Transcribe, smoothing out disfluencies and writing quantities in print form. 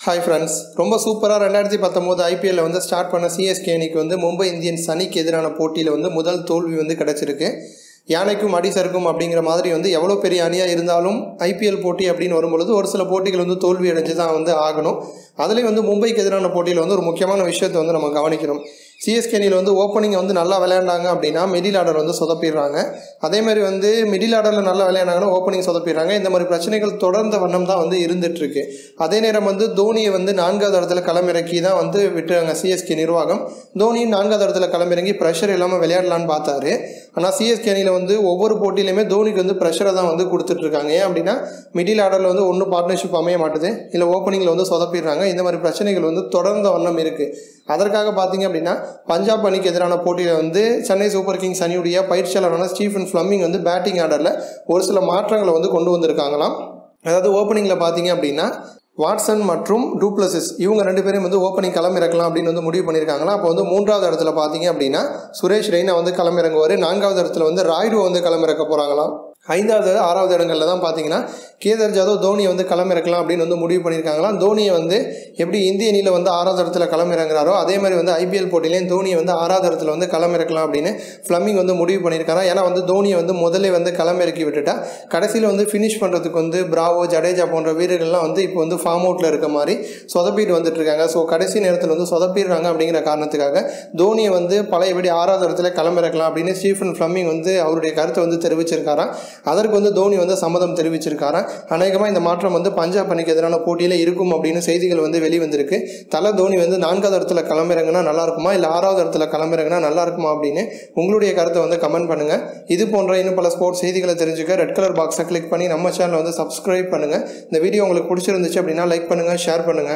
Hi friends, ரொம்ப சூப்பரா 2019 IPL வந்து ஸ்டார்ட் பண்ண CSK அணிக்கு வந்து மும்பை இந்தியன்ஸ் அணிக்கு எதிரான போட்டியில வந்து முதல் தோல்வி வந்து கிடைச்சிருக்கு. யானைக்கும் அடி சறுக்கும் அப்படிங்கிற மாதிரி வந்து எவ்வளோ பெரிய அணியாக இருந்தாலும் IPL போட்டி அப்படின்னு வரும்பொழுது ஒரு சில போட்டிகள் வந்து தோல்வி அடைஞ்சு தான் வந்து ஆகணும். அதுலேயும் வந்து மும்பைக்கு எதிரான போட்டியில் வந்து ஒரு முக்கியமான விஷயத்தை வந்து நம்ம கவனிக்கிறோம். CSK அணியில் வந்து ஓப்பனிங் வந்து நல்லா விளையாண்டாங்க அப்படின்னா மிடில் ஆர்டர் வந்து சொதப்பிடுறாங்க. அதேமாதிரி வந்து மிடில் ஆர்டரில் நல்லா விளையாண்டாங்கன்னா ஓப்பனிங் சொதப்பிடுறாங்க. இந்த மாதிரி பிரச்சனைகள் தொடர்ந்த வண்ணம் தான் வந்து இருந்துகிட்ருக்கு. அதே நேரம் வந்து தோனியை வந்து 4வது இடத்துல களமிறக்கி தான் வந்து விட்டுறாங்க CSK நிர்வாகம். தோனியும் 4வது இடத்துல களமிறங்கி ப்ரெஷர் இல்லாமல் விளையாடலான்னு பார்த்தாரு. ஆனால் CSK அணியில் வந்து ஒவ்வொரு போட்டியிலையுமே தோனிக்கு வந்து ப்ரெஷரை தான் வந்து கொடுத்துட்ருக்காங்க. ஏன் அப்படின்னா மிடில் ஆர்டரில் வந்து ஒன்றும் பார்ட்னர்ஷிப் அமைய மாட்டுது, இல்லை ஓப்பனிங்கில் வந்து சொதப்பிடுறாங்க. இந்த மாதிரி பிரச்சனைகள் வந்து தொடர்ந்த வண்ணம் இருக்குது. அதற்காக பார்த்தீங்க அப்படின்னா பஞ்சாப் அணிக்கு எதிரான போட்டியில் வந்து சென்னை சூப்பர் கிங்ஸ் அணியுடைய பயிற்சியாளரான ஸ்டீஃபன் ஃப்ளமிங் வந்து பேட்டிங் ஆர்டரில் ஒரு சில மாற்றங்களை வந்து கொண்டு வந்திருக்காங்களாம். அதாவது ஓப்பனிங்கில் பார்த்தீங்க அப்படின்னா வாட்சன் மற்றும் டூப்ளசிஸ் இவங்க 2 பேரும் வந்து ஓப்பனிங் களமிறக்கலாம் அப்படின்னு வந்து முடிவு பண்ணியிருக்காங்களா. அப்போ வந்து 3வது இடத்துல பார்த்தீங்க அப்படின்னா சுரேஷ் ரெய்னா வந்து களமிறங்குவார். 4வது இடத்துல வந்து ராய்டு வந்து களமிறக்க போகிறாங்களாம். 5வது 6வது இடங்களில் தான் பார்த்தீங்கன்னா கேதார் ஜாதவ் தோனியை வந்து களமிறக்கலாம் அப்படின்னு வந்து முடிவு பண்ணியிருக்காங்களாம். தோனியை வந்து எப்படி இந்திய அணியில் வந்து 6வது இடத்துல களமிறங்குறாரோ அதே மாதிரி வந்து IPL போட்டியிலையும் தோனியை வந்து 6வது இடத்துல வந்து களமிறக்கலாம் அப்படின்னு ஃப்ளமிங் வந்து முடிவு பண்ணியிருக்காங்க. ஏன்னா வந்து தோனியை வந்து முதல்ல வந்து களமிறக்கி விட்டுட்டா கடைசியில் வந்து ஃபினிஷ் பண்ணுறதுக்கு வந்து பிராவோ ஜடேஜா போன்ற வீரர்கள்லாம் வந்து இப்போ வந்து ஃபார்ம் அவுட்டில் இருக்க மாதிரி சொதப்பிட்டு வந்துட்டு இருக்காங்க. ஸோ கடைசி நேரத்தில் வந்து சொதப்பிடுறாங்க அப்படிங்கிற காரணத்துக்காக தோனியை வந்து பழையபடி 6வது இடத்துல களமிறக்கலாம் அப்படின்னு ஸ்டீஃபன் ஃப்ளமிங் வந்து அவருடைய கருத்தை வந்து தெரிவிச்சிருக்காராம். அதற்கு வந்து தோனி வந்து சம்மதம் தெரிவிச்சிருக்காராம். அநேகமாக இந்த மாற்றம் வந்து பஞ்சாப் அணிக்கு எதிரான போட்டியில் இருக்கும் அப்படின்னு செய்திகள் வந்து வெளிவந்திருக்கு. தோனி வந்து 4வது இடத்துல களமிறங்கினா நல்லா இருக்குமா, இல்லை 6வது இடத்துல களமிறங்கினா நல்லா இருக்குமா அப்படின்னு உங்களுடைய கருத்தை வந்து கமெண்ட் பண்ணுங்க. இது போன்ற இன்னும் பல ஸ்போர்ட்ஸ் செய்திகளை தெரிஞ்சுக்க ரெட் கலர் பாக்ஸை கிளிக் பண்ணி நம்ம சேனலை வந்து சப்ஸ்கிரைப் பண்ணுங்க. இந்த வீடியோ உங்களுக்கு பிடிச்சிருந்துச்சு அப்படின்னா லைக் பண்ணுங்க, ஷேர் பண்ணுங்க.